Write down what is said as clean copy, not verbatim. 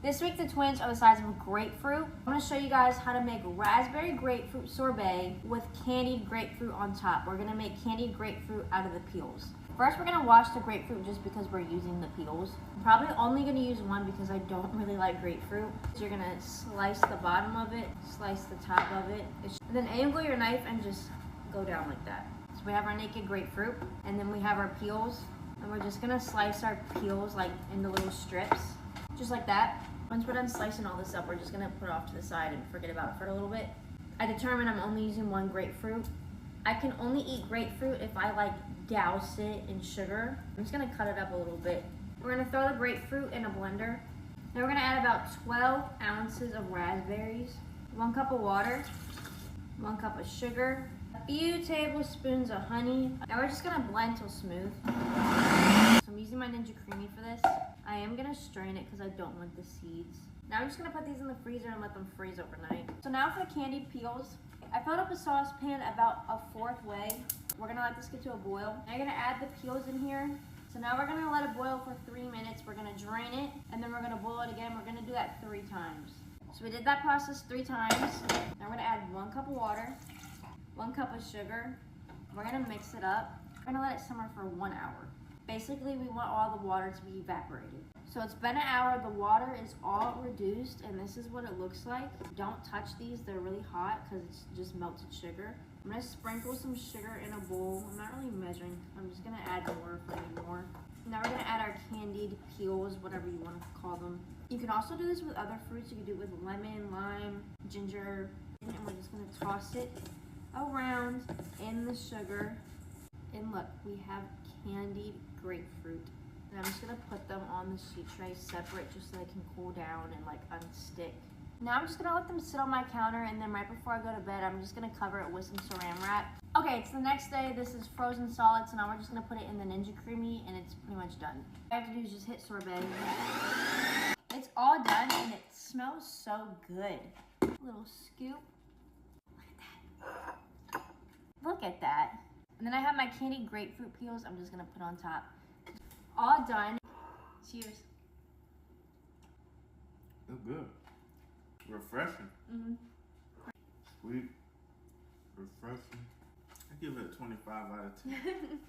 This week the twins are the size of a grapefruit. I'm gonna show you guys how to make raspberry grapefruit sorbet with candied grapefruit on top. We're gonna make candied grapefruit out of the peels. First, we're gonna wash the grapefruit just because we're using the peels. I'm probably only gonna use one because I don't really like grapefruit. So you're gonna slice the bottom of it, slice the top of it, and then angle your knife and just go down like that. So we have our naked grapefruit, and then we have our peels, and we're just gonna slice our peels like into little strips, just like that. Once we're done slicing all this up, we're just gonna put it off to the side and forget about it for a little bit. I determined I'm only using one grapefruit. I can only eat grapefruit if I like douse it in sugar. I'm just gonna cut it up a little bit. We're gonna throw the grapefruit in a blender. Now we're gonna add about 12 ounces of raspberries, 1 cup of water, 1 cup of sugar, a few tablespoons of honey. Now we're just gonna blend till smooth. So I'm using my Ninja Creami for this. I am gonna strain it because I don't want the seeds. Now I'm just gonna put these in the freezer and let them freeze overnight. So now for the candied peels, I filled up a saucepan about a 1/4 way. We're gonna let this get to a boil. Now you're gonna add the peels in here. So now we're gonna let it boil for 3 minutes. We're gonna drain it, and then we're gonna boil it again. We're gonna do that 3 times. So we did that process 3 times. Now we're gonna add 1 cup of water, 1 cup of sugar. We're gonna mix it up. We're gonna let it simmer for 1 hour. Basically, we want all the water to be evaporated. So it's been an hour, the water is all reduced, and this is what it looks like. Don't touch these, they're really hot because it's just melted sugar. I'm gonna sprinkle some sugar in a bowl. I'm not really measuring, I'm just gonna add more if I need more. Now we're gonna add our candied peels, whatever you wanna call them. You can also do this with other fruits. You can do it with lemon, lime, ginger, and we're just gonna toss it around in the sugar. And look, we have candied grapefruit. And I'm just gonna put them on the sheet tray separate just so they can cool down and like unstick. Now I'm just gonna let them sit on my counter, and then right before I go to bed, I'm just gonna cover it with some saran wrap. Okay, it's the next day. This is frozen solid, so now we're just gonna put it in the Ninja Creami, and it's pretty much done. All I have to do is just hit sorbet. It's all done, and it smells so good. A little scoop. Look at that. Look at that. And then I have my candied grapefruit peels I'm just gonna put on top. All done. Cheers. It's good. Refreshing. Sweet. Refreshing. I give it a 25 out of 10.